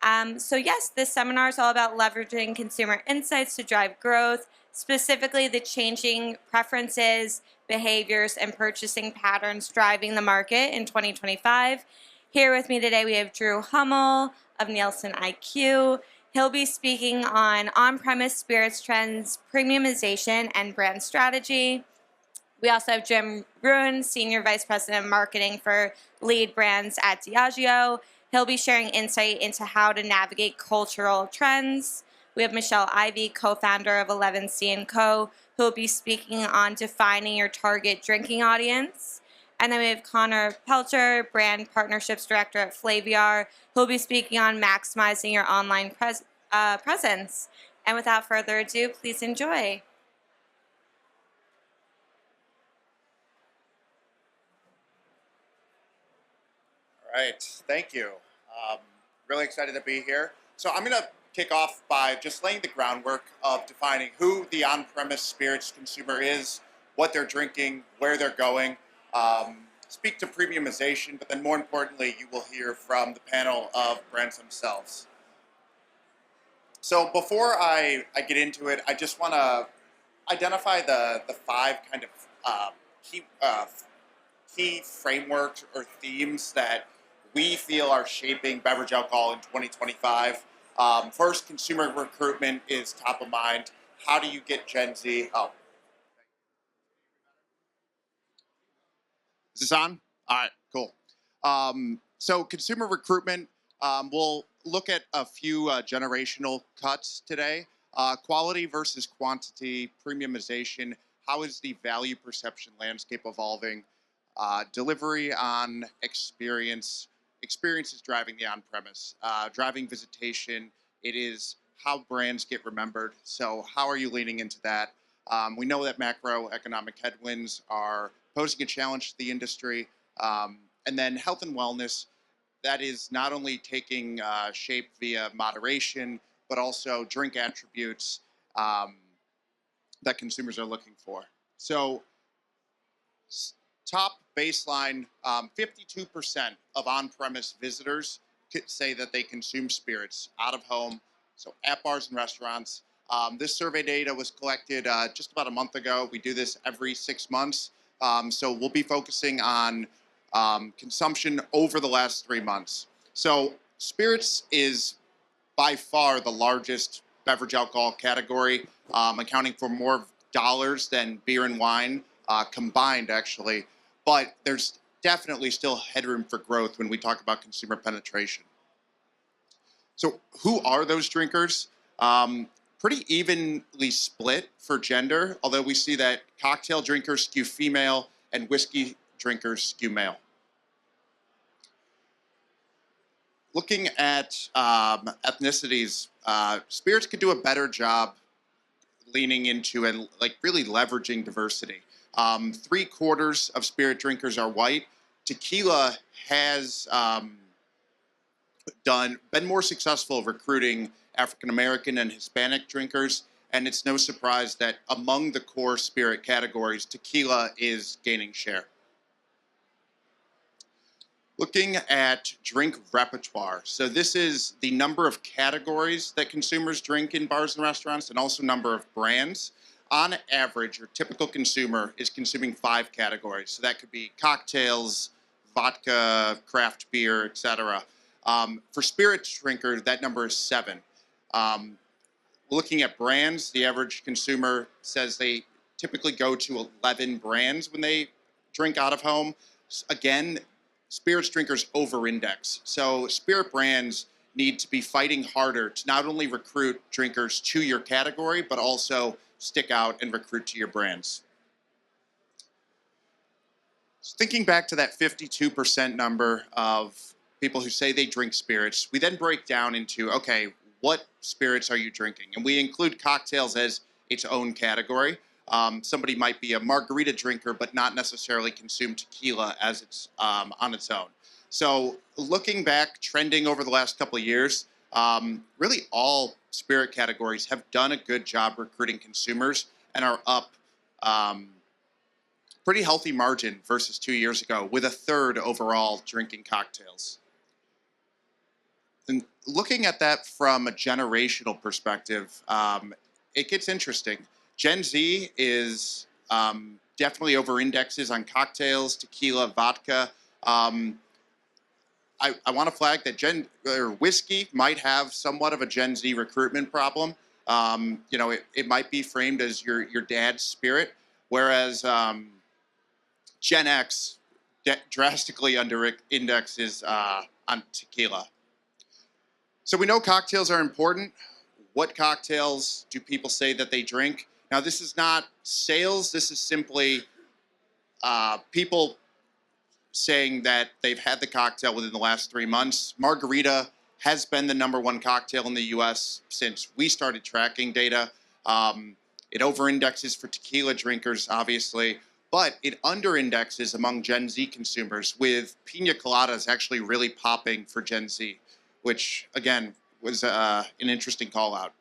So yes, this seminar is all about leveraging consumer insights to drive growth, specifically the changing preferences, behaviors, and purchasing patterns driving the market in 2025. Here with me today, we have Drew Hummel of Nielsen IQ. He'll be speaking on-premise spirits trends, premiumization, and brand strategy. We also have Ruane, Senior Vice President of Marketing for lead brands at Diageo. He'll be sharing insight into how to navigate cultural trends. We have Ivey, co-founder of 11C & Co., who will be speaking on defining your target drinking audience. And then we have Pelcher, Brand Partnerships Director at Flaviar, who will be speaking on maximizing your online presence. And without further ado, please enjoy. All right, thank you. Really excited to be here. So I'm going to kick off by just laying the groundwork of defining who the on-premise spirits consumer is, what they're drinking, where they're going, speak to premiumization, but then more importantly, you will hear from the panel of brands themselves. So before I get into it, I just want to identify the five kind of key frameworks or themes that we feel are shaping beverage alcohol in 2025. First, consumer recruitment is top of mind. How do you get Gen Z? Oh, is this on? All right, cool. So consumer recruitment, we'll look at a few generational cuts today. Quality versus quantity, premiumization. How is the value perception landscape evolving? Delivery on experience. Experience is driving the on-premise. Driving visitation. It is how brands get remembered. So how are you leaning into that? We know that macroeconomic headwinds are posing a challenge to the industry. And then health and wellness. That is not only taking shape via moderation, but also drink attributes that consumers are looking for. So top baseline, 52% of on-premise visitors could say that they consume spirits out of home, so at bars and restaurants. This survey data was collected just about a month ago. We do this every 6 months. So we'll be focusing on consumption over the last 3 months. So spirits is by far the largest beverage alcohol category, accounting for more dollars than beer and wine combined, actually. But there's definitely still headroom for growth when we talk about consumer penetration. So who are those drinkers? Pretty evenly split for gender, although we see that cocktail drinkers skew female and whiskey drinkers skew male. Looking at ethnicities, spirits could do a better job leaning into and really leveraging diversity. 3/4 of spirit drinkers are white. Tequila has been more successful recruiting African American and Hispanic drinkers, and it's no surprise that among the core spirit categories, tequila is gaining share. Looking at drink repertoire. So this is the number of categories that consumers drink in bars and restaurants, and also number of brands. On average, your typical consumer is consuming 5 categories. So that could be cocktails, vodka, craft beer, etc. For spirits drinkers, that number is 7. Looking at brands, the average consumer says they typically go to 11 brands when they drink out of home. Again, spirits drinkers over-index. So spirit brands need to be fighting harder to not only recruit drinkers to your category, but also stick out and recruit to your brands. So thinking back to that 52% number of people who say they drink spirits, we then break down into, okay, what spirits are you drinking? And we include cocktails as its own category. Somebody might be a margarita drinker, but not necessarily consume tequila as it's on its own. So looking back, trending over the last couple of years, really all spirit categories have done a good job recruiting consumers and are up pretty healthy margin versus 2 years ago, with 1/3 overall drinking cocktails. And looking at that from a generational perspective, it gets interesting. Gen Z is definitely over indexes on cocktails, tequila, vodka. Um, I want to flag that whiskey might have somewhat of a Gen Z recruitment problem. It might be framed as your dad's spirit, whereas Gen X drastically under indexes on tequila. So we know cocktails are important. What cocktails do people say that they drink? Now, this is not sales. This is simply people saying that they've had the cocktail within the last 3 months. Margarita has been the number one cocktail in the U.S. since we started tracking data. It over-indexes for tequila drinkers, obviously, but it under-indexes among Gen Z consumers, with pina coladas actually really popping for Gen Z, which, again, was an interesting call out.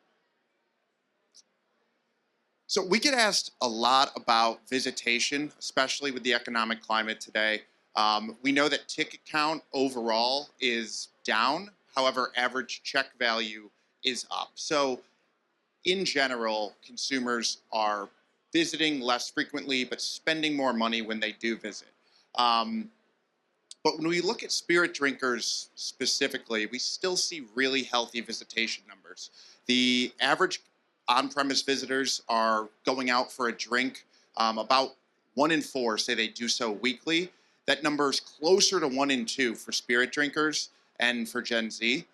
So we get asked a lot about visitation, especially with the economic climate today. We know that ticket count overall is down. However, average check value is up. So in general, consumers are visiting less frequently, but spending more money when they do visit. But when we look at spirit drinkers specifically, we still see really healthy visitation numbers. The average on-premise visitors are going out for a drink. About 1 in 4 say they do so weekly. That number is closer to 1 in 2 for spirit drinkers and for Gen Z,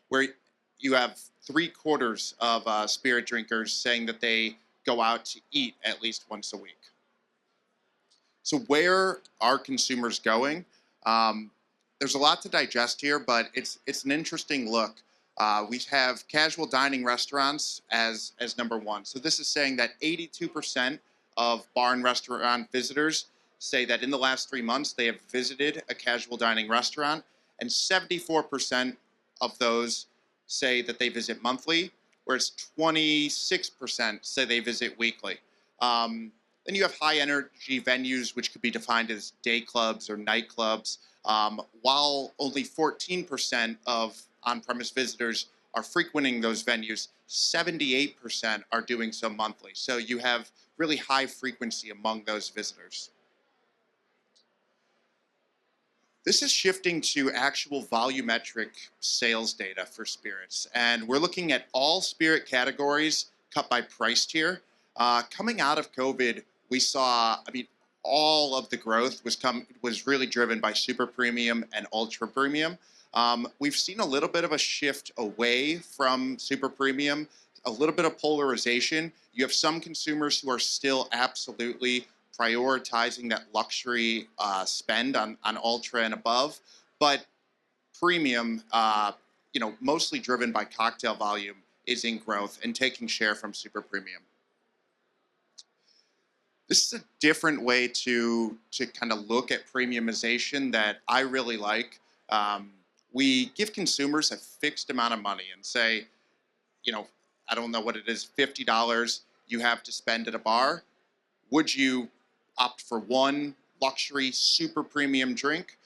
where you have 3/4 of spirit drinkers saying that they go out to eat at least once a week. So where are consumers going? There's a lot to digest here, but it's an interesting look. We have casual dining restaurants as number one. So this is saying that 82% of bar and restaurant visitors say that in the last 3 months they have visited a casual dining restaurant, and 74% of those say that they visit monthly, whereas 26% say they visit weekly. Then you have high energy venues, which could be defined as day clubs or nightclubs, while only 14% of on-premise visitors are frequenting those venues, 78% are doing so monthly. So you have really high frequency among those visitors. This is shifting to actual volumetric sales data for spirits. And we're looking at all spirit categories cut by price tier. Coming out of COVID, we saw, all of the growth was really driven by super premium and ultra premium. We've seen a little bit of a shift away from super premium, a little bit of polarization. You have some consumers who are still absolutely prioritizing that luxury spend on ultra and above, but premium, mostly driven by cocktail volume, is in growth and taking share from super premium. This is a different way to kind of look at premiumization that I really like. We give consumers a fixed amount of money and say, I don't know what it is, $50 you have to spend at a bar. Would you opt for 1 luxury super premium drink,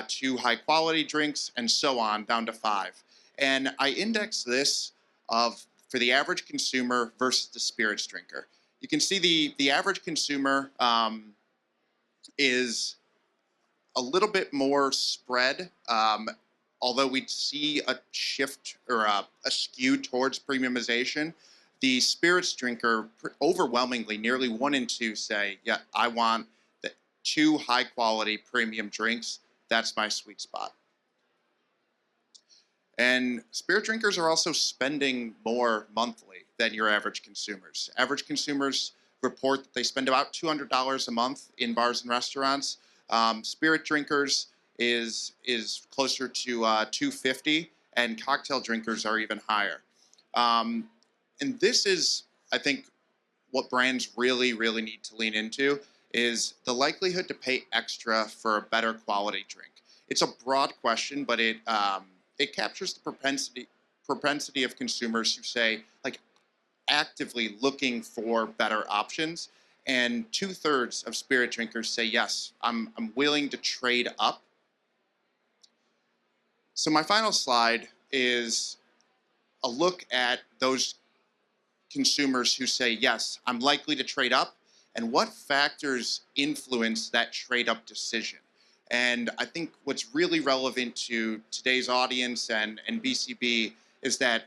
2 high quality drinks, and so on down to 5? And I index this for the average consumer versus the spirits drinker. You can see the average consumer is a little bit more spread, although we see a shift or a skew towards premiumization. The spirits drinker, overwhelmingly, nearly 1 in 2 say, yeah, I want the 2 high quality premium drinks. That's my sweet spot. And spirit drinkers are also spending more monthly than your average consumers. Average consumers report that they spend about $200 a month in bars and restaurants. Spirit drinkers is closer to $250, and cocktail drinkers are even higher. And this is, I think, what brands really, really need to lean into is the likelihood to pay extra for a better quality drink. It's a broad question, but it captures the propensity of consumers who say, actively looking for better options. And 2/3 of spirit drinkers say, yes, I'm willing to trade up. So my final slide is a look at those consumers who say, yes, I'm likely to trade up, and what factors influence that trade up decision. And I think what's really relevant to today's audience and BCB is that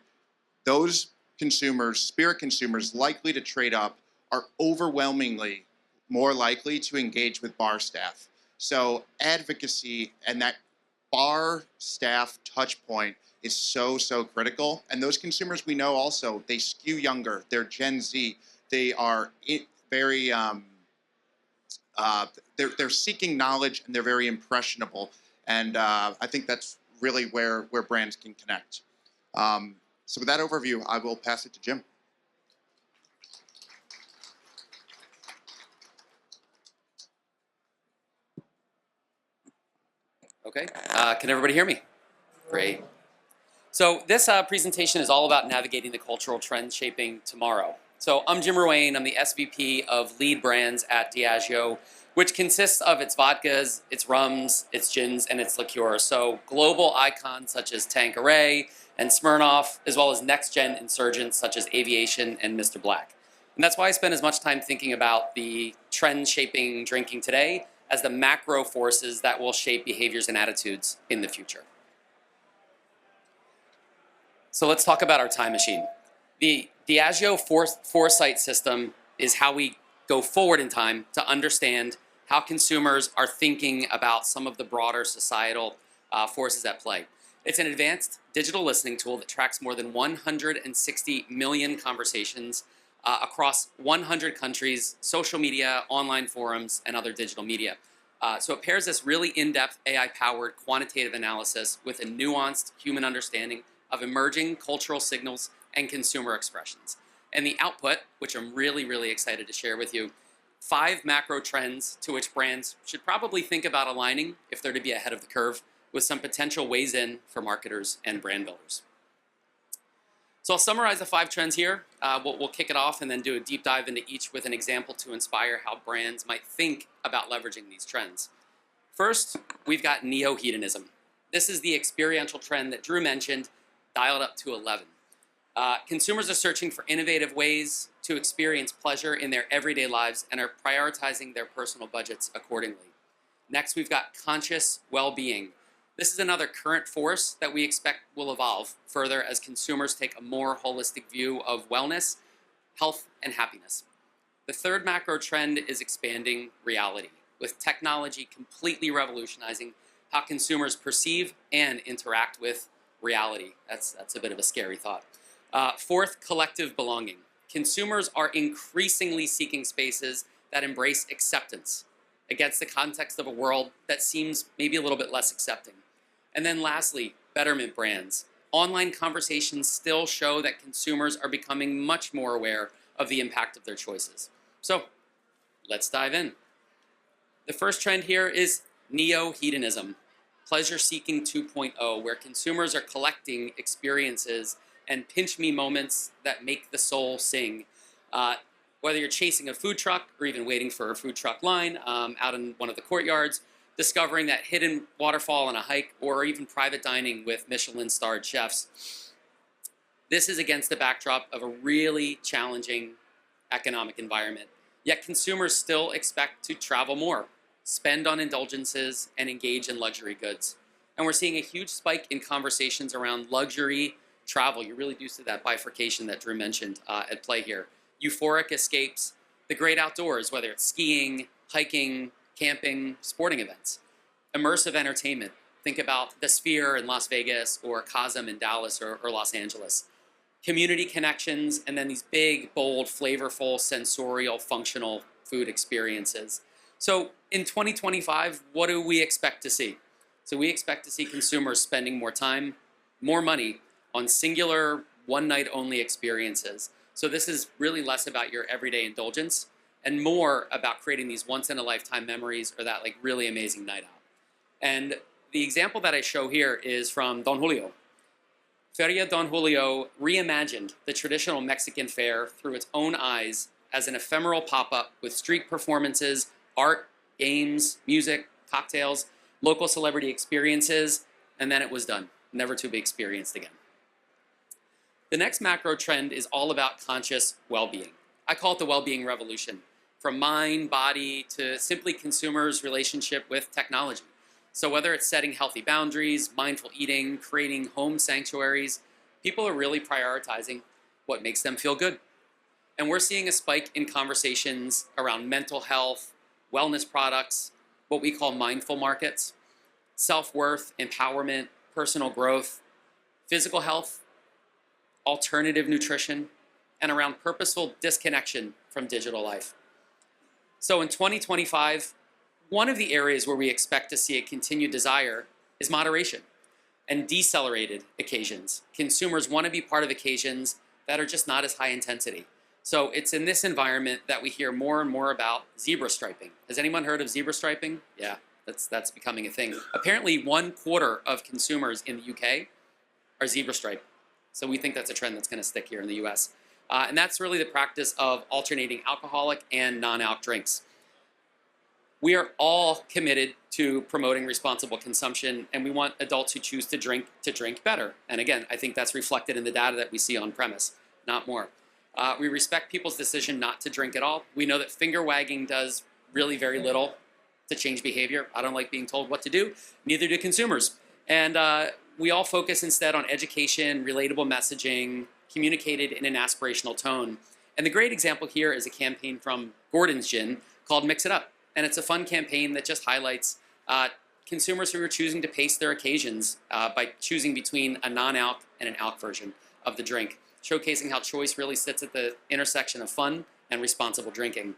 those consumers, spirit consumers likely to trade up, are overwhelmingly more likely to engage with bar staff. So advocacy and that bar staff touch point is so critical. And those consumers we know also, they skew younger, they're Gen Z, they are very, they're seeking knowledge, and they're very impressionable. And I think that's really where brands can connect. So with that overview, I will pass it to Jim. Okay, can everybody hear me? Great. So this presentation is all about navigating the cultural trends shaping tomorrow. So I'm Jim Ruane, I'm the SVP of Lead Brands at Diageo, which consists of its vodkas, its rums, its gins, and its liqueurs. So global icons such as Tanqueray and Smirnoff, as well as next-gen insurgents such as Aviation and Mr. Black. And that's why I spend as much time thinking about the trends shaping drinking today as the macro forces that will shape behaviors and attitudes in the future. So let's talk about our time machine. The Diageo foresight system is how we go forward in time to understand how consumers are thinking about some of the broader societal forces at play. It's an advanced digital listening tool that tracks more than 160 million conversations across 100 countries, social media, online forums, and other digital media. So it pairs this really in-depth AI-powered quantitative analysis with a nuanced human understanding of emerging cultural signals and consumer expressions. And the output, which I'm really excited to share with you, 5 macro trends to which brands should probably think about aligning if they're to be ahead of the curve, with some potential ways in for marketers and brand builders. So I'll summarize the 5 trends here. We'll kick it off and then do a deep dive into each with an example to inspire how brands might think about leveraging these trends. First, we've got neo-hedonism. This is the experiential trend that Drew mentioned, dialed up to 11. Consumers are searching for innovative ways to experience pleasure in their everyday lives and are prioritizing their personal budgets accordingly. Next, we've got conscious well-being. This is another current force that we expect will evolve further as consumers take a more holistic view of wellness, health, and happiness. The third macro trend is expanding reality, with technology completely revolutionizing how consumers perceive and interact with reality. That's a bit of a scary thought. Fourth, collective belonging. Consumers are increasingly seeking spaces that embrace acceptance against the context of a world that seems maybe a little bit less accepting. And then lastly, betterment brands. Online conversations still show that consumers are becoming much more aware of the impact of their choices. So let's dive in. The first trend here is neo-hedonism, pleasure-seeking 2.0, where consumers are collecting experiences and pinch-me moments that make the soul sing. Whether you're chasing a food truck or even waiting for a food truck line out in one of the courtyards, discovering that hidden waterfall on a hike, or even private dining with Michelin-starred chefs. This is against the backdrop of a really challenging economic environment. Yet consumers still expect to travel more, spend on indulgences, and engage in luxury goods. And we're seeing a huge spike in conversations around luxury travel. You really do see that bifurcation that Drew mentioned at play here. Euphoric escapes, the great outdoors, whether it's skiing, hiking, camping, sporting events. Immersive entertainment. Think about the Sphere in Las Vegas or Cosm in Dallas or Los Angeles. Community connections, and then these big, bold, flavorful, sensorial, functional food experiences. So in 2025, what do we expect to see? So we expect to see consumers spending more time, more money on singular, one-night-only experiences. So this is really less about your everyday indulgence and more about creating these once-in-a-lifetime memories or that like really amazing night out. And the example that I show here is from Don Julio. Feria Don Julio reimagined the traditional Mexican fare through its own eyes as an ephemeral pop-up with street performances, art, games, music, cocktails, local celebrity experiences, and then it was done. never to be experienced again. The next macro trend is all about conscious well-being. I call it the well-being revolution, from mind, body, to simply consumers' relationship with technology. So whether it's setting healthy boundaries, mindful eating, creating home sanctuaries, people are really prioritizing what makes them feel good. And we're seeing a spike in conversations around mental health, wellness products, what we call mindful markets, self-worth, empowerment, personal growth, physical health, alternative nutrition, and around purposeful disconnection from digital life. So in 2025, one of the areas where we expect to see a continued desire is moderation and decelerated occasions. Consumers want to be part of occasions that are just not as high intensity. So it's in this environment that we hear more and more about zebra striping. Has anyone heard of zebra striping? Yeah, that's becoming a thing. Apparently 1/4 of consumers in the UK are zebra stripe. So we think that's a trend that's going to stick here in the US. And that's really the practice of alternating alcoholic and non-alc drinks. We are all committed to promoting responsible consumption, and we want adults who choose to drink better. And again, I think that's reflected in the data that we see on premise, not more. We respect people's decision not to drink at all. We know that finger wagging does really very little to change behavior. I don't like being told what to do, neither do consumers. And we all focus instead on education, relatable messaging, communicated in an aspirational tone. And the great example here is a campaign from Gordon's Gin called Mix It Up. And it's a fun campaign that just highlights consumers who are choosing to pace their occasions by choosing between a non-alc and an alc version of the drink, showcasing how choice really sits at the intersection of fun and responsible drinking.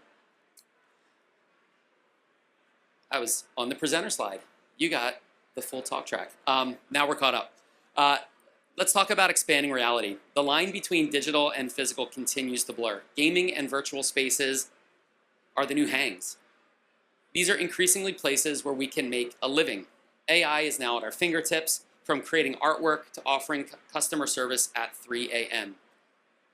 I was on the presenter slide. You got the full talk track. Now we're caught up. Let's talk about expanding reality. The line between digital and physical continues to blur. Gaming and virtual spaces are the new hangs. These are increasingly places where we can make a living. AI is now at our fingertips, from creating artwork to offering customer service at 3 a.m.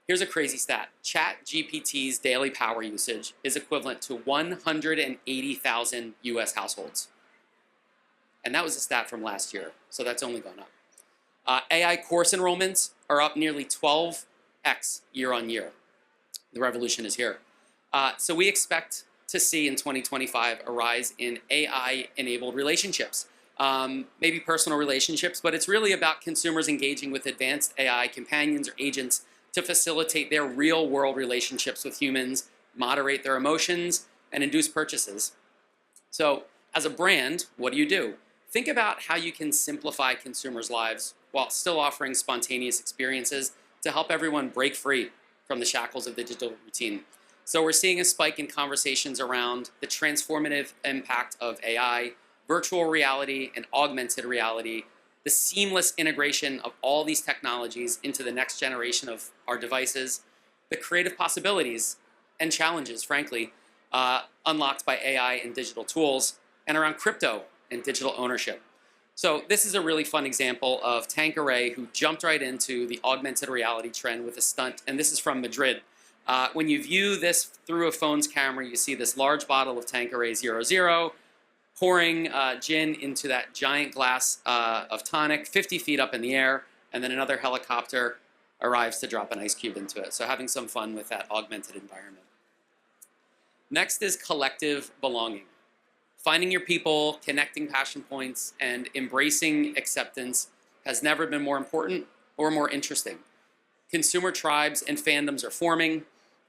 Here's a crazy stat. ChatGPT's daily power usage is equivalent to 180,000 US households. And that was a stat from last year, so that's only gone up. AI course enrollments are up nearly 12x year on year. The revolution is here. So we expect to see in 2025 a rise in AI-enabled relationships, maybe personal relationships, but it's really about consumers engaging with advanced AI companions or agents to facilitate their real-world relationships with humans, moderate their emotions, and induce purchases. So as a brand, what do? Think about how you can simplify consumers' lives while still offering spontaneous experiences to help everyone break free from the shackles of the digital routine. So we're seeing a spike in conversations around the transformative impact of AI, virtual reality, and augmented reality, the seamless integration of all these technologies into the next generation of our devices, the creative possibilities and challenges, frankly, unlocked by AI and digital tools, and around crypto and digital ownership. So this is a really fun example of Tanqueray, who jumped right into the augmented reality trend with a stunt, and this is from Madrid. When you view this through a phone's camera, you see this large bottle of Tanqueray 00 pouring gin into that giant glass of tonic 50 feet up in the air, and then another helicopter arrives to drop an ice cube into it. So having some fun with that augmented environment. Next is collective belonging. Finding your people, connecting passion points, and embracing acceptance has never been more important or more interesting. Consumer tribes and fandoms are forming,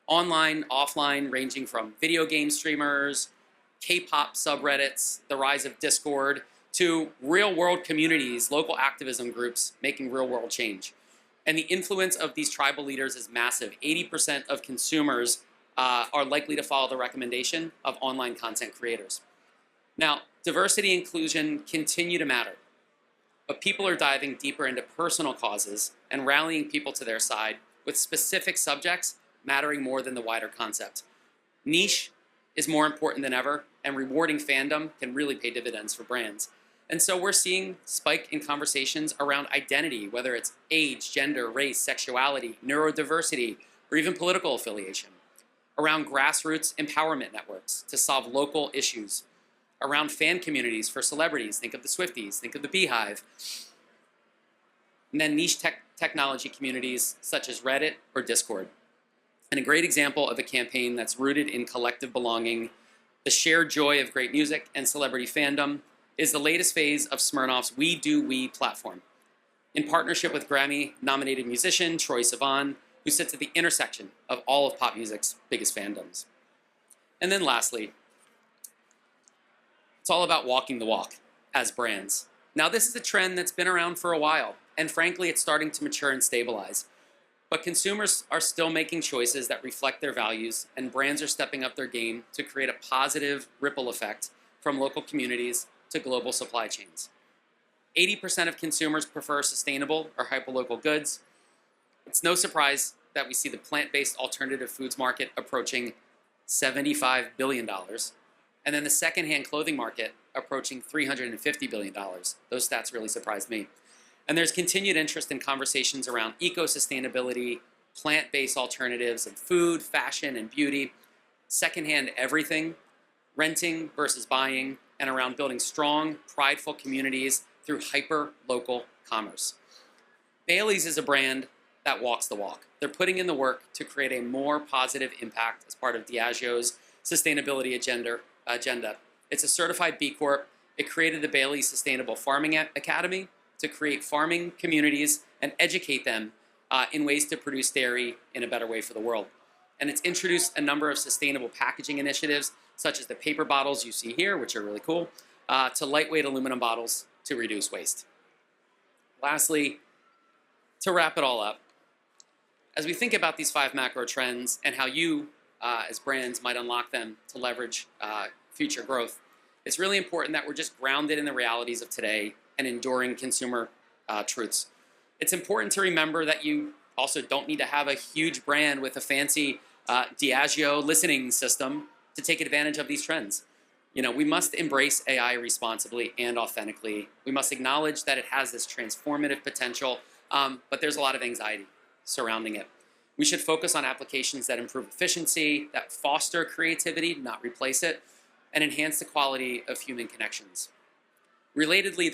online, offline, ranging from video game streamers, K-pop subreddits, the rise of Discord, to real-world communities, local activism groups making real-world change. And the influence of these tribal leaders is massive. 80% of consumers are likely to follow the recommendation of online content creators. Now, diversity and inclusion continue to matter, but people are diving deeper into personal causes and rallying people to their side, with specific subjects mattering more than the wider concept. Niche is more important than ever, and rewarding fandom can really pay dividends for brands. And so we're seeing spike in conversations around identity, whether it's age, gender, race, sexuality, neurodiversity, or even political affiliation. Around grassroots empowerment networks to solve local issues. Around fan communities for celebrities, think of the Swifties, think of the Beehive. and then niche technology communities such as Reddit or Discord. And a great example of a campaign that's rooted in collective belonging, the shared joy of great music and celebrity fandom, is the latest phase of Smirnoff's We Do We platform. In partnership with Grammy-nominated musician Troye Sivan, who sits at the intersection of all of pop music's biggest fandoms. And then lastly, it's all about walking the walk as brands. Now, this is a trend that's been around for a while, and frankly, it's starting to mature and stabilize. But consumers are still making choices that reflect their values, and brands are stepping up their game to create a positive ripple effect from local communities to global supply chains. 80% of consumers prefer sustainable or hyperlocal goods. It's no surprise that we see the plant-based alternative foods market approaching $75 billion, and then the secondhand clothing market approaching $350 billion. Those stats really surprised me. And there's continued interest in conversations around eco-sustainability, plant-based alternatives in food, fashion, and beauty, secondhand everything, renting versus buying, and around building strong, prideful communities through hyper-local commerce. Bailey's is a brand that walks the walk. They're putting in the work to create a more positive impact as part of Diageo's sustainability agenda. It's a certified B Corp. It created the Bailey's Sustainable Farming Academy to create farming communities and educate them in ways to produce dairy in a better way for the world. And it's introduced a number of sustainable packaging initiatives, such as the paper bottles you see here, which are really cool, to lightweight aluminum bottles to reduce waste. Lastly, to wrap it all up, as we think about these 5 macro trends and how you, as brands, might unlock them to leverage future growth, it's really important that we're just grounded in the realities of today and enduring consumer truths. It's important to remember that you also don't need to have a huge brand with a fancy Diageo listening system to take advantage of these trends. You know, we must embrace AI responsibly and authentically. We must acknowledge that it has this transformative potential, but there's a lot of anxiety surrounding it. We should focus on applications that improve efficiency, that foster creativity, not replace it, and enhance the quality of human connections. Relatedly,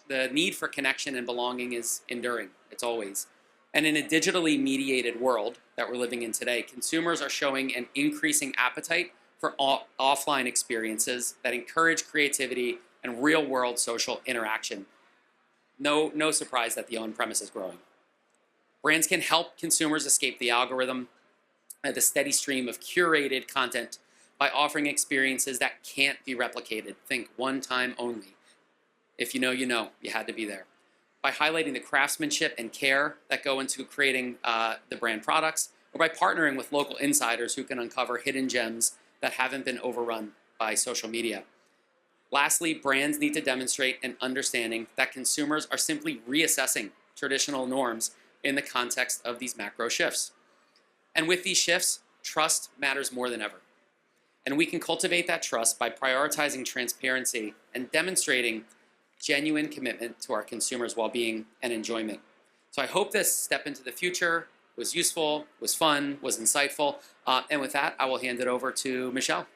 the need for connection and belonging is enduring. It's always. And in a digitally mediated world that we're living in today, consumers are showing an increasing appetite for offline experiences that encourage creativity and real-world social interaction. No surprise that the on-premise is growing. Brands can help consumers escape the algorithm and the steady stream of curated content by offering experiences that can't be replicated. Think one time only. If you know, you know. You had to be there. By highlighting the craftsmanship and care that go into creating the brand products, or by partnering with local insiders who can uncover hidden gems that haven't been overrun by social media. Lastly, brands need to demonstrate an understanding that consumers are simply reassessing traditional norms in the context of these macro shifts. And with these shifts, trust matters more than ever. And we can cultivate that trust by prioritizing transparency and demonstrating genuine commitment to our consumers' well-being and enjoyment. So I hope this step into the future was useful, was fun, was insightful. And with that, I will hand it over to Michelle.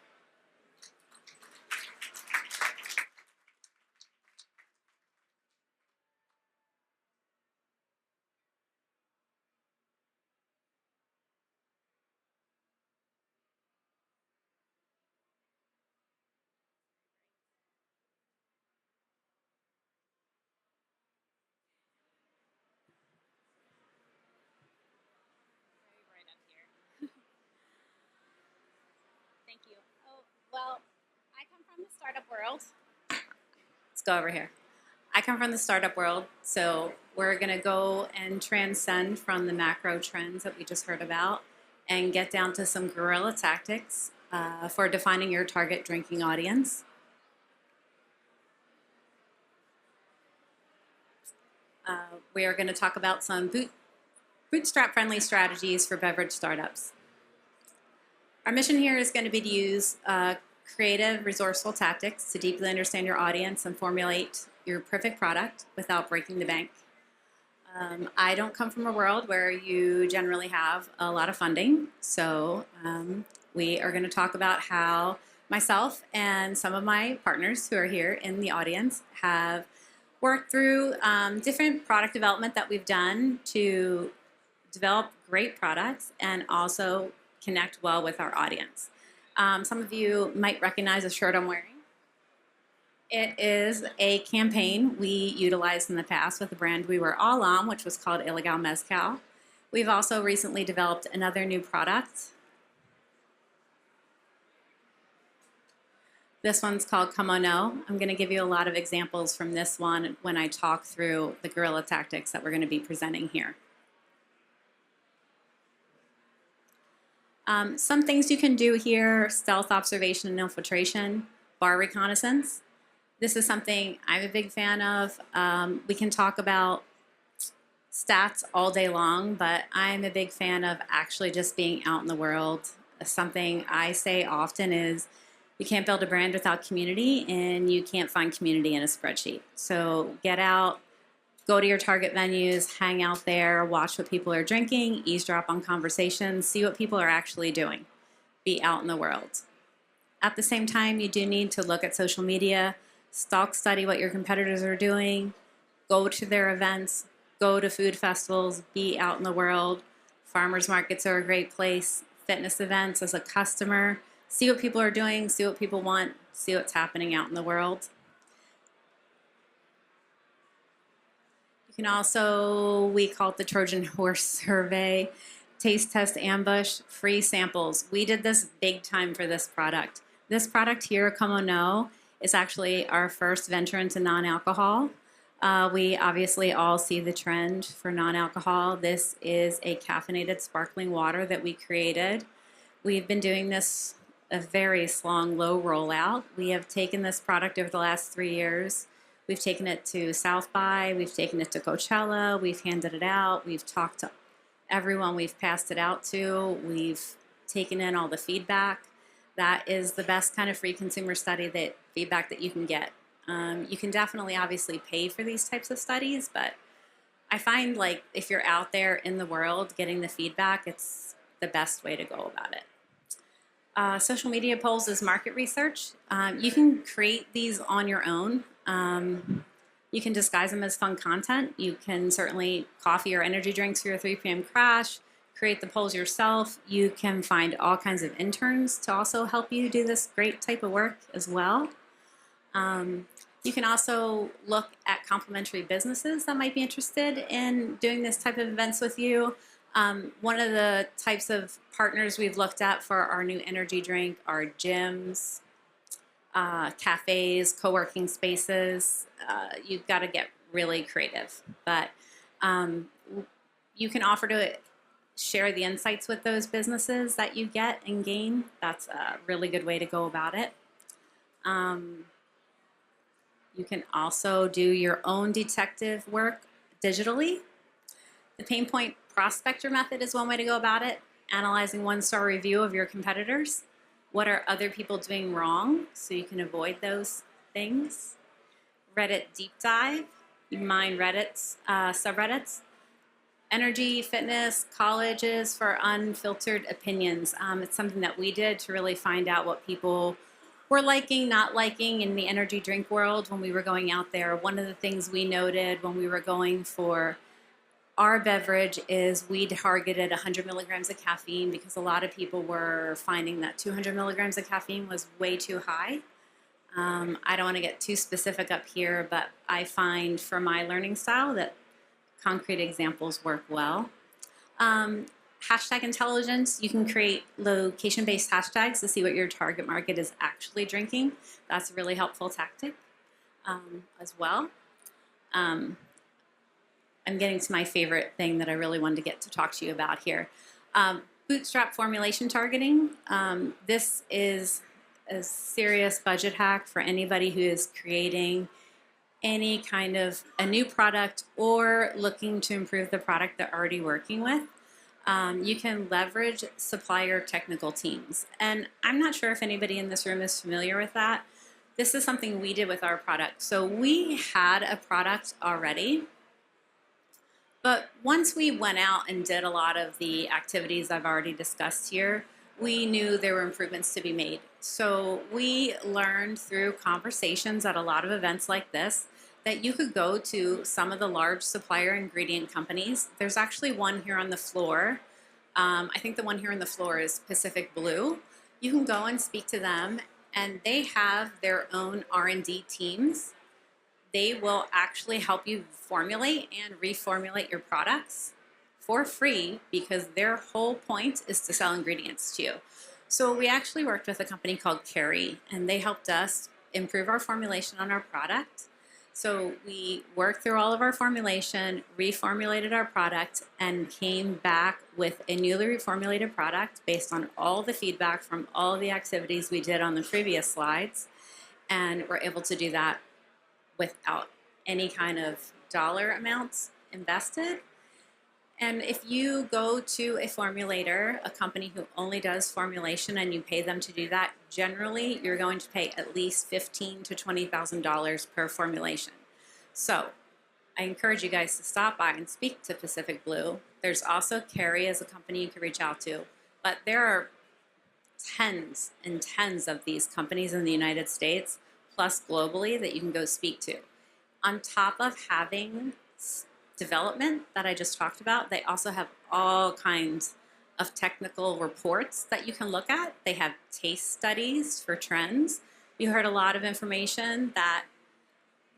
Thank you. Oh, well, I come from the startup world. Let's go over here. I come from the startup world, so we're going to go and transcend from the macro trends that we just heard about and get down to some guerrilla tactics for defining your target drinking audience. We are going to talk about some bootstrap-friendly strategies for beverage startups. Our mission here is going to be to use creative, resourceful tactics to deeply understand your audience and formulate your perfect product without breaking the bank. I don't come from a world where you generally have a lot of funding, so we are going to talk about how myself and some of my partners who are here in the audience have work through different product development that we've done to develop great products and also connect well with our audience. Some of you might recognize the shirt I'm wearing. It is a campaign we utilized in the past with the brand we were all on, which was called Ilegal Mezcal. We've also recently developed another new product. This one's called Como No. I'm going to give you a lot of examples from this one when I talk through the guerrilla tactics that we're going to be presenting here. Some things you can do here: stealth observation and infiltration, bar reconnaissance. This is something I'm a big fan of. We can talk about stats all day long, but I'm a big fan of actually just being out in the world. Something I say often is you can't build a brand without community, and you can't find community in a spreadsheet. So get out, go to your target venues, hang out there, watch what people are drinking, eavesdrop on conversations, see what people are actually doing. Be out in the world. At the same time, you do need to look at social media, stalk study what your competitors are doing, go to their events, go to food festivals, be out in the world. Farmers markets are a great place. Fitness events as a customer. See what people are doing, see what people want, see what's happening out in the world. You can also, we call it the Trojan Horse Survey, taste test ambush, free samples. We did this big time for this product. This product here, Como No, is actually our first venture into non-alcohol. We obviously all see the trend for non-alcohol. This is a caffeinated sparkling water that we created. We've been doing this a very long, low rollout. We have taken this product over the last 3 years. We've taken it to South by, we've taken it to Coachella, we've handed it out, we've talked to everyone we've passed it out to, we've taken in all the feedback. That is the best kind of free consumer study, that feedback that you can get. You can definitely obviously pay for these types of studies, but I find like if you're out there in the world getting the feedback, it's the best way to go about it. Social media polls is market research. You can create these on your own. You can disguise them as fun content. You can certainly coffee or energy drinks for your 3 p.m. crash, create the polls yourself. You can find all kinds of interns to also help you do this great type of work as well. You can also look at complementary businesses that might be interested in doing this type of events with you. One of the types of partners we've looked at for our new energy drink are gyms, cafes, co-working spaces. You've got to get really creative, but you can offer to share the insights with those businesses that you get and gain. That's a really good way to go about it. You can also do your own detective work digitally. The pain point prospector method is one way to go about it. Analyzing 1-star review of your competitors. What are other people doing wrong so you can avoid those things? Reddit deep dive. You mine Reddit's subreddits. Energy, fitness, colleges for unfiltered opinions. It's something that we did to really find out what people were liking, not liking in the energy drink world when we were going out there. One of the things we noted when we were going for our beverage is we targeted 100 milligrams of caffeine because a lot of people were finding that 200 milligrams of caffeine was way too high. I don't want to get too specific up here, but I find for my learning style that concrete examples work well. Hashtag intelligence, you can create location-based hashtags to see what your target market is actually drinking. That's a really helpful tactic as well. I'm getting to my favorite thing that I really wanted to get to talk to you about here. Bootstrap formulation targeting. This is a serious budget hack for anybody who is creating any kind of a new product or looking to improve the product they're already working with. You can leverage supplier technical teams. And I'm not sure if anybody in this room is familiar with that. This is something we did with our product. So we had a product already, but once we went out and did a lot of the activities I've already discussed here, we knew there were improvements to be made. So we learned through conversations at a lot of events like this that you could go to some of the large supplier ingredient companies. There's actually one here on the floor. I think the one here on the floor is Pacific Blue. You can go and speak to them, and they have their own R&D teams. They will actually help you formulate and reformulate your products for free, because their whole point is to sell ingredients to you. So we actually worked with a company called Carey, and they helped us improve our formulation on our product. So we worked through all of our formulation, reformulated our product, and came back with a newly reformulated product based on all the feedback from all the activities we did on the previous slides. And we're able to do that without any kind of dollar amounts invested. And if you go to a formulator, a company who only does formulation, and you pay them to do that, generally you're going to pay at least $15,000 to $20,000 per formulation. So I encourage you guys to stop by and speak to Pacific Blue. There's also Carey as a company you can reach out to, but there are tens and tens of these companies in the United States, plus globally, that you can go speak to. On top of having development that I just talked about, they also have all kinds of technical reports that you can look at. They have taste studies for trends. You heard a lot of information that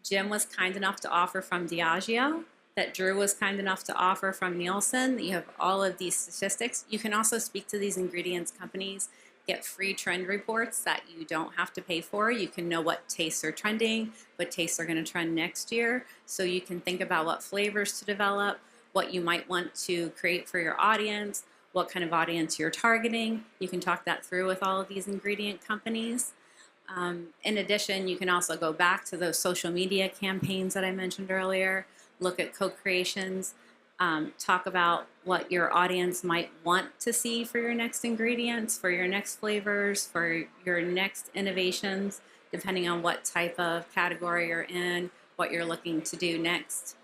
Jim was kind enough to offer from Diageo, that Drew was kind enough to offer from Nielsen. You have all of these statistics. You can also speak to these ingredients companies, get free trend reports that you don't have to pay for. You can know what tastes are trending, what tastes are going to trend next year. So you can think about what flavors to develop, what you might want to create for your audience, what kind of audience you're targeting. You can talk that through with all of these ingredient companies. In addition, you can also go back to those social media campaigns that I mentioned earlier, look at co-creations, talk about what your audience might want to see for your next ingredients, for your next flavors, for your next innovations, depending on what type of category you're in, what you're looking to do next.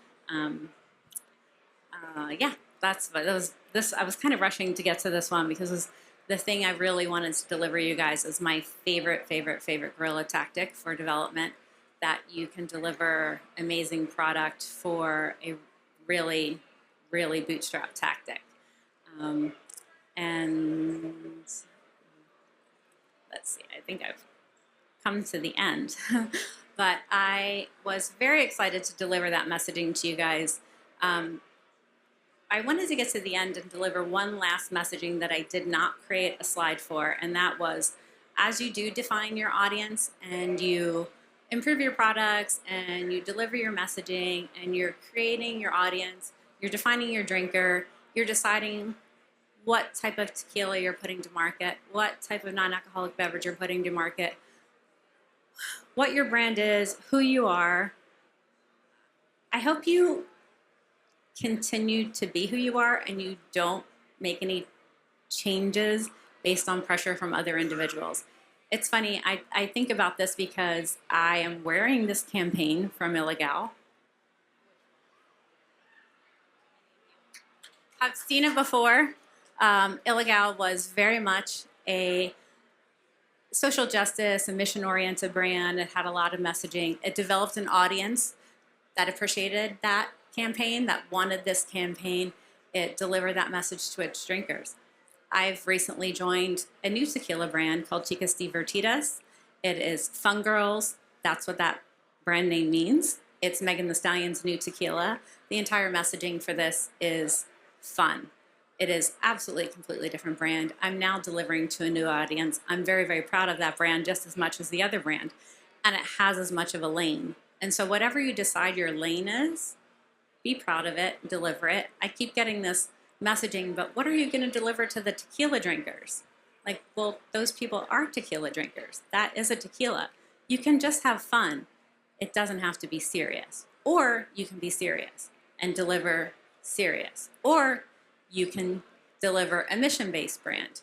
Yeah, that's what it was. I was kind of rushing to get to this one because it was the thing I really wanted to deliver you guys is my favorite guerrilla tactic for development, that you can deliver amazing product for a really bootstrap tactic. And let's see, I think I've come to the end. But I was very excited to deliver that messaging to you guys. I wanted to get to the end and deliver one last messaging that I did not create a slide for, and that was, as you do define your audience and you improve your products and you deliver your messaging and you're creating your audience, you're defining your drinker, you're deciding what type of tequila you're putting to market, what type of non-alcoholic beverage you're putting to market, what your brand is, who you are. I hope you continue to be who you are and you don't make any changes based on pressure from other individuals. It's funny, I think about this because I am wearing this campaign from Illegal. I've seen it before. Illegal was very much a social justice and mission-oriented brand. It had a lot of messaging. It developed an audience that appreciated that campaign, that wanted this campaign. It delivered that message to its drinkers. I've recently joined a new tequila brand called Chicas Divertidas. It is Fun Girls. That's what that brand name means. It's Megan Thee Stallion's new tequila. The entire messaging for this is fun. It is absolutely a completely different brand. I'm now delivering to a new audience. I'm very proud of that brand just as much as the other brand. And it has as much of a lane. And so whatever you decide your lane is, be proud of it, deliver it. I keep getting this messaging, but what are you going to deliver to the tequila drinkers? Like, well, those people are tequila drinkers. That is a tequila. You can just have fun. It doesn't have to be serious. Or you can be serious and deliver serious. Or you can deliver a mission-based brand.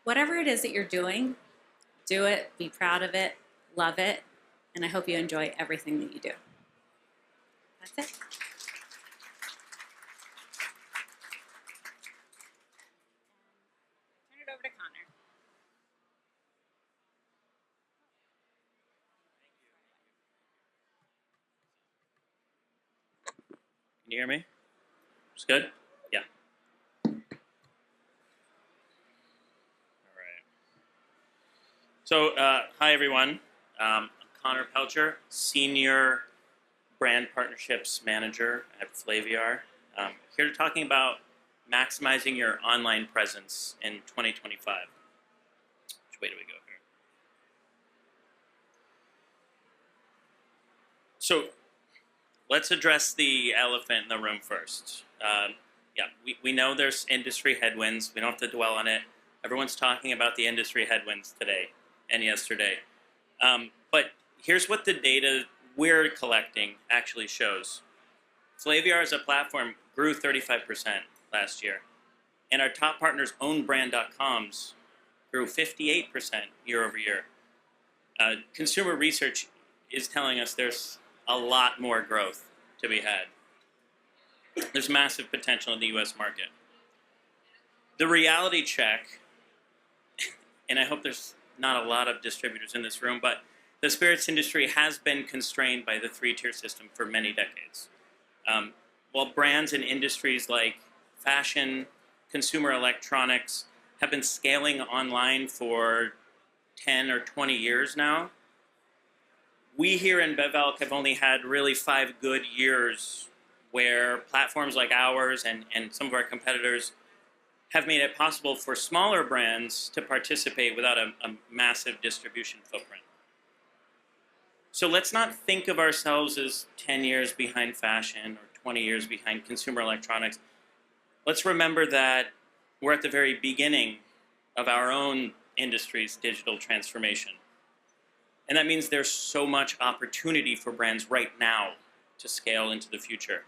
Whatever it is that you're doing, do it, be proud of it, love it, and I hope you enjoy everything that you do. That's it. Turn it over to Connor. Can you hear me? It's good? Yeah. All right. So, hi everyone. I'm Connor Pelcher, Senior Brand Partnerships Manager at Flaviar. Here talking about maximizing your online presence in 2025. Which way do we go here? So, let's address the elephant in the room first. We know there's industry headwinds. We don't have to dwell on it. Everyone's talking about the industry headwinds today and yesterday. But here's what the data we're collecting actually shows. Flaviar as a platform grew 35% last year. And our top partners' own brand.coms grew 58% year over year. Consumer research is telling us there's a lot more growth to be had. There's massive potential in the US market. The reality check, and I hope there's not a lot of distributors in this room, but the spirits industry has been constrained by the three-tier system for many decades. While brands in industries like fashion, consumer electronics have been scaling online for 10 or 20 years now, we here in BevAl have only had really 5 good years where platforms like ours and some of our competitors have made it possible for smaller brands to participate without a massive distribution footprint. So let's not think of ourselves as 10 years behind fashion or 20 years behind consumer electronics. Let's remember that we're at the very beginning of our own industry's digital transformation. And that means there's so much opportunity for brands right now to scale into the future.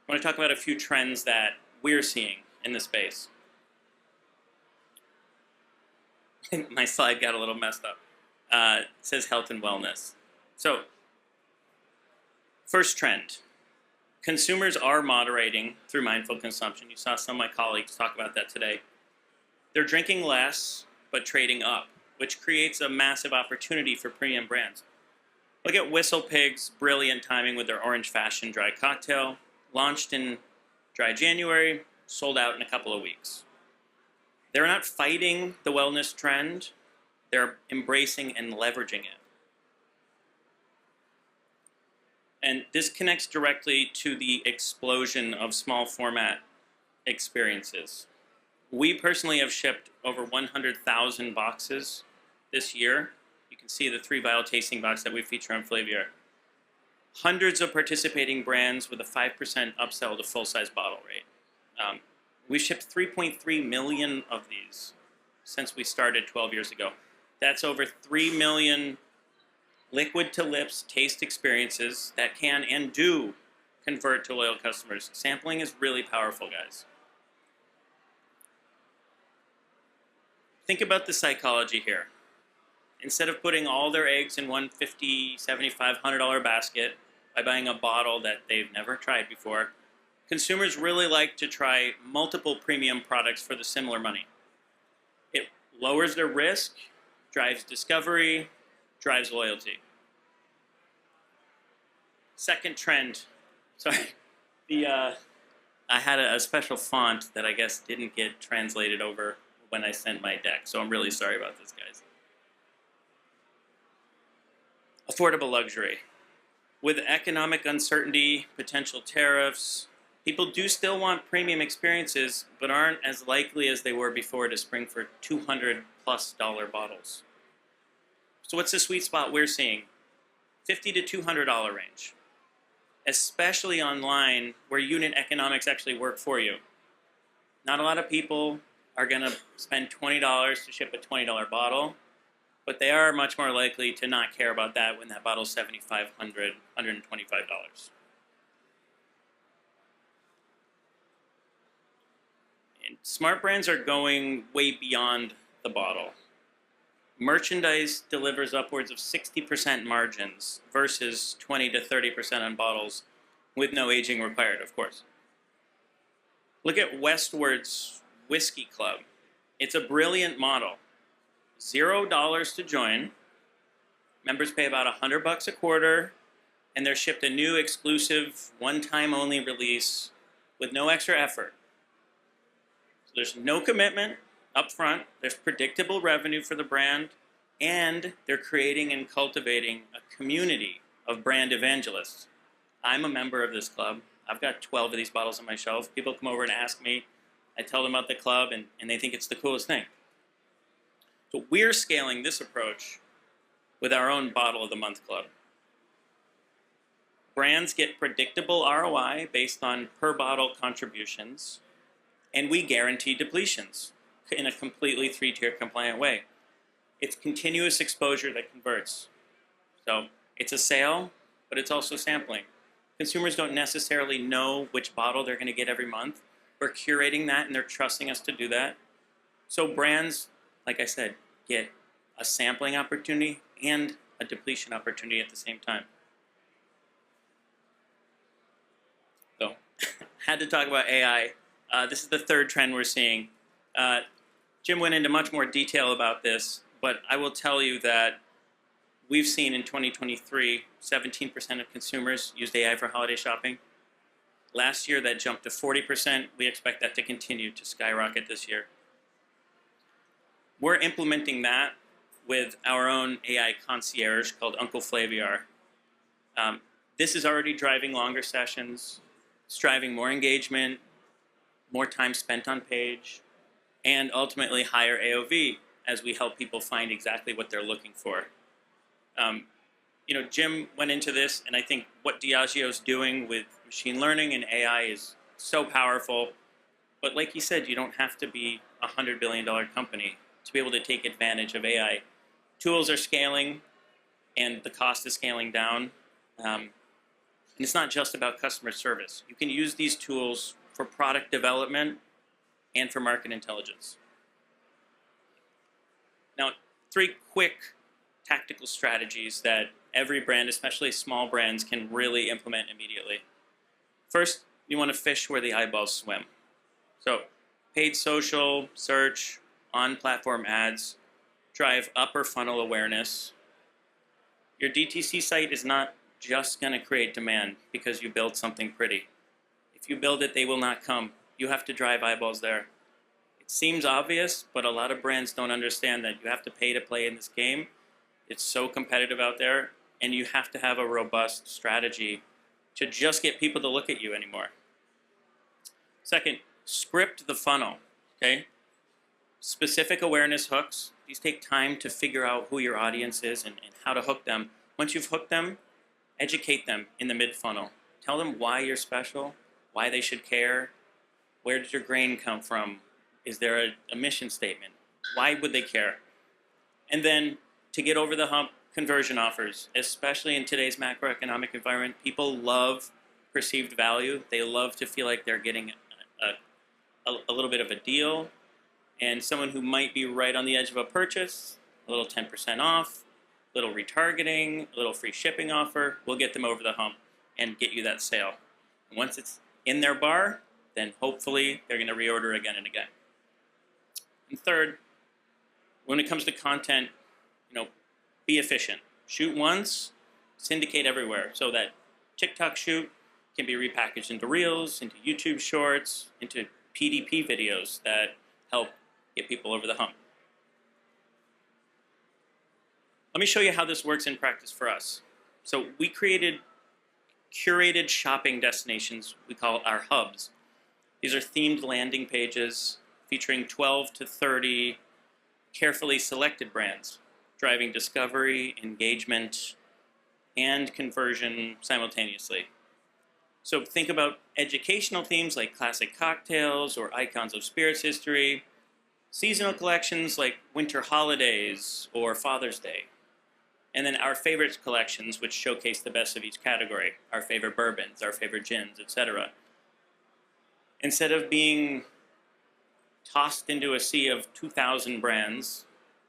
I want to talk about a few trends that we're seeing in the space. My slide got a little messed up. It says health and wellness. So, first trend. Consumers are moderating through mindful consumption. You saw some of my colleagues talk about that today. They're drinking less, but trading up, which creates a massive opportunity for premium brands. Look at Whistle Pig's brilliant timing with their Orange Fashion Dry Cocktail. Launched in dry January, sold out in a couple of weeks. They're not fighting the wellness trend, they're embracing and leveraging it. And this connects directly to the explosion of small format experiences. We personally have shipped over 100,000 boxes this year. You can see the 3 vial tasting box that we feature on Flaviar. Hundreds of participating brands with a 5% upsell to full-size bottle rate. We shipped 3.3 million of these since we started 12 years ago. That's over 3 million liquid-to-lips taste experiences that can and do convert to loyal customers. Sampling is really powerful, guys. Think about the psychology here. Instead of putting all their eggs in one $50, $75, $100 basket by buying a bottle that they've never tried before, consumers really like to try multiple premium products for the similar money. It lowers their risk, drives discovery, drives loyalty. Second trend, sorry, I had a special font that I guess didn't get translated over when I sent my deck, so I'm really sorry about this, guys. Affordable luxury. With economic uncertainty, potential tariffs, people do still want premium experiences, but aren't as likely as they were before to spring for $200+ bottles. So what's the sweet spot we're seeing? $50 to $200 range, especially online where unit economics actually work for you. Not a lot of people are going to spend $20 to ship a $20 bottle, but they are much more likely to not care about that when that bottle's $75, $100, $125. And smart brands are going way beyond the bottle. Merchandise delivers upwards of 60% margins versus 20 to 30% on bottles with no aging required, of course. Look at Westward's Whiskey Club. It's a brilliant model. $0 to join. Members pay about $100 a quarter, and they're shipped a new exclusive, one-time only release with no extra effort. So there's no commitment up front, there's predictable revenue for the brand, and they're creating and cultivating a community of brand evangelists. I'm a member of this club. I've got 12 of these bottles on my shelf. People come over and ask me. I tell them about the club, and they think it's the coolest thing. So we're scaling this approach with our own Bottle of the Month Club. Brands get predictable ROI based on per bottle contributions, and we guarantee depletions in a completely 3-tier compliant way. It's continuous exposure that converts. So it's a sale, but it's also sampling. Consumers don't necessarily know which bottle they're going to get every month. We're curating that, and they're trusting us to do that. So brands, like I said, get a sampling opportunity and a depletion opportunity at the same time. So, had to talk about AI. This is the third trend we're seeing. Jim went into much more detail about this, but I will tell you that we've seen in 2023, 17% of consumers used AI for holiday shopping. Last year, that jumped to 40%. We expect that to continue to skyrocket this year. We're implementing that with our own AI concierge called Uncle Flaviar. This is already driving longer sessions, it's driving more engagement, more time spent on page, and ultimately higher AOV as we help people find exactly what they're looking for. Jim went into this, and I think what Diageo's doing with machine learning and AI is so powerful. But like he said, you don't have to be a $100 billion company to be able to take advantage of AI. Tools are scaling, and the cost is scaling down. And it's not just about customer service. You can use these tools for product development and for market intelligence. Now, 3 quick tactical strategies that every brand, especially small brands, can really implement immediately. First, you want to fish where the eyeballs swim. So, paid social, search, on-platform ads, drive upper funnel awareness. Your DTC site is not just going to create demand because you build something pretty. If you build it, they will not come. You have to drive eyeballs there. It seems obvious, but a lot of brands don't understand that you have to pay to play in this game. It's so competitive out there, and you have to have a robust strategy to just get people to look at you anymore. Second, script the funnel, okay? Specific awareness hooks. These take time to figure out who your audience is and how to hook them. Once you've hooked them, educate them in the mid-funnel. Tell them why you're special, why they should care, where does your grain come from, is there a mission statement, why would they care? And then to get over the hump, conversion offers, especially in today's macroeconomic environment. People love perceived value. They love to feel like they're getting a little bit of a deal, and someone who might be right on the edge of a purchase, a little 10% off, a little retargeting, a little free shipping offer, will get them over the hump and get you that sale. And once it's in their bar, then hopefully they're going to reorder again and again. And third, when it comes to content, be efficient. Shoot once, syndicate everywhere. So that TikTok shoot can be repackaged into Reels, into YouTube Shorts, into PDP videos that help get people over the hump. Let me show you how this works in practice for us. So we created curated shopping destinations we call our hubs. These are themed landing pages featuring 12 to 30 carefully selected brands, driving discovery, engagement, and conversion simultaneously. So think about educational themes like classic cocktails or icons of spirits history, seasonal collections like winter holidays or Father's Day, and then our favorites collections, which showcase the best of each category, our favorite bourbons, our favorite gins, etc. Instead of being tossed into a sea of 2,000 brands,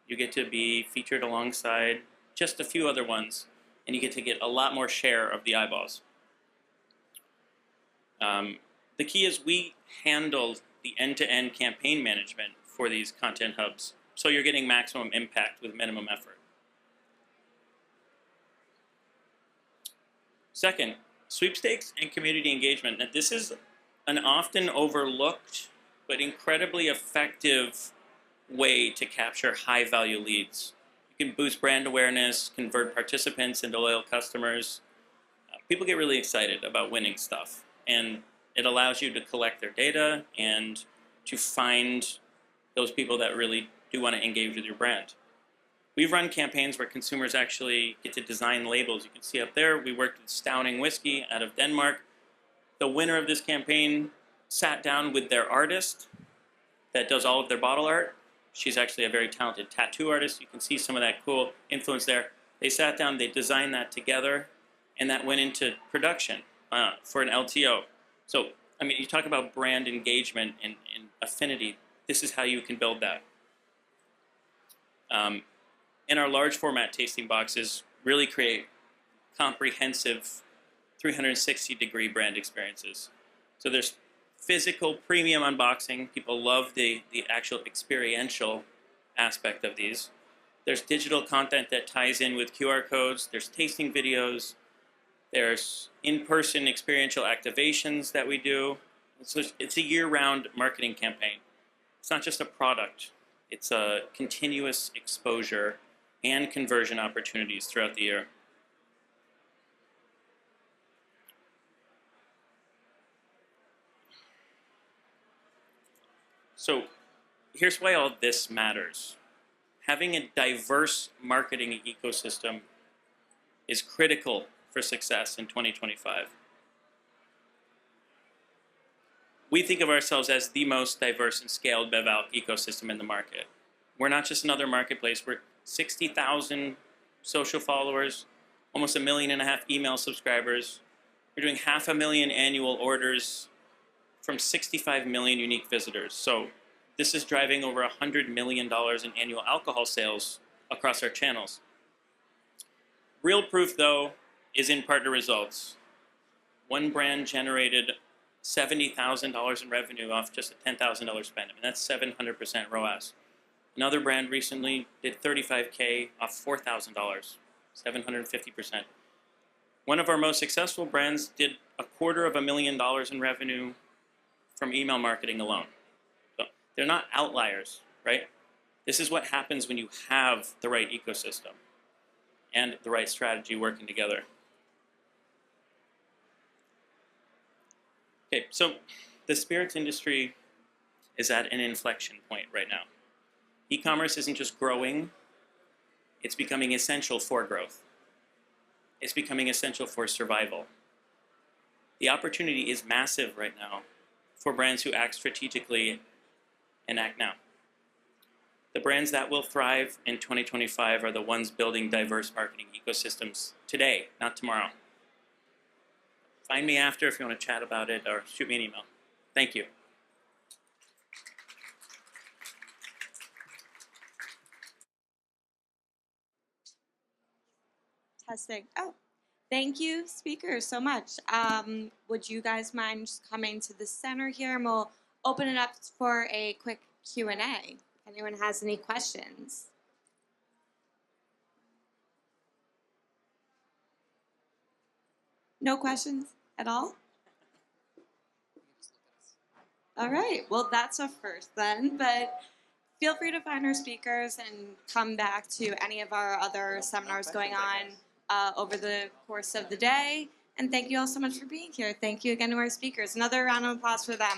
you get to be featured alongside just a few other ones, and you get to get a lot more share of the eyeballs. The key is we handle the end-to-end campaign management for these content hubs, so you're getting maximum impact with minimum effort. Second, sweepstakes and community engagement. Now, this is an often overlooked but incredibly effective way to capture high-value leads. You can boost brand awareness, convert participants into loyal customers. People get really excited about winning stuff, and it allows you to collect their data and to find those people that really do want to engage with your brand. We've run campaigns where consumers actually get to design labels. You can see up there, we worked with Stouning Whiskey out of Denmark. The winner of this campaign sat down with their artist that does all of their bottle art. She's actually a very talented tattoo artist. You can see some of that cool influence there. They sat down, they designed that together, and that went into production for an LTO. So, I mean, you talk about brand engagement and affinity. This is how you can build that. And our large format tasting boxes really create comprehensive 360-degree brand experiences. So there's physical premium unboxing. People love the actual experiential aspect of these. There's digital content that ties in with QR codes. There's tasting videos. There's in-person experiential activations that we do. So it's a year-round marketing campaign. It's not just a product. It's a continuous exposure and conversion opportunities throughout the year. So here's why all this matters. Having a diverse marketing ecosystem is critical for success in 2025. We think of ourselves as the most diverse and scaled BevAl ecosystem in the market. We're not just another marketplace. We're 60,000 social followers, almost 1.5 million email subscribers. We're doing 500,000 annual orders from 65 million unique visitors. So this is driving over $100 million in annual alcohol sales across our channels. Real proof, though, is in partner results. One brand generated $70,000 in revenue off just a $10,000 spend. I mean, that's 700% ROAS. Another brand recently did $35K off $4,000, 750%. One of our most successful brands did $250,000 in revenue from email marketing alone. So they're not outliers, right? This is what happens when you have the right ecosystem and the right strategy working together. Okay, so the spirits industry is at an inflection point right now. E-commerce isn't just growing, it's becoming essential for growth. It's becoming essential for survival. The opportunity is massive right now for brands who act strategically and act now. The brands that will thrive in 2025 are the ones building diverse marketing ecosystems today, not tomorrow. Find me after if you want to chat about it, or shoot me an email. Thank you. Testing. Oh, thank you, speakers, so much. Would you guys mind just coming to the center here, and we'll open it up for a quick Q&A. If anyone has any questions. No questions at all? All right, well, that's a first then, but feel free to find our speakers and come back to any of our other seminars going on over the course of the day. And thank you all so much for being here. Thank you again to our speakers. Another round of applause for them.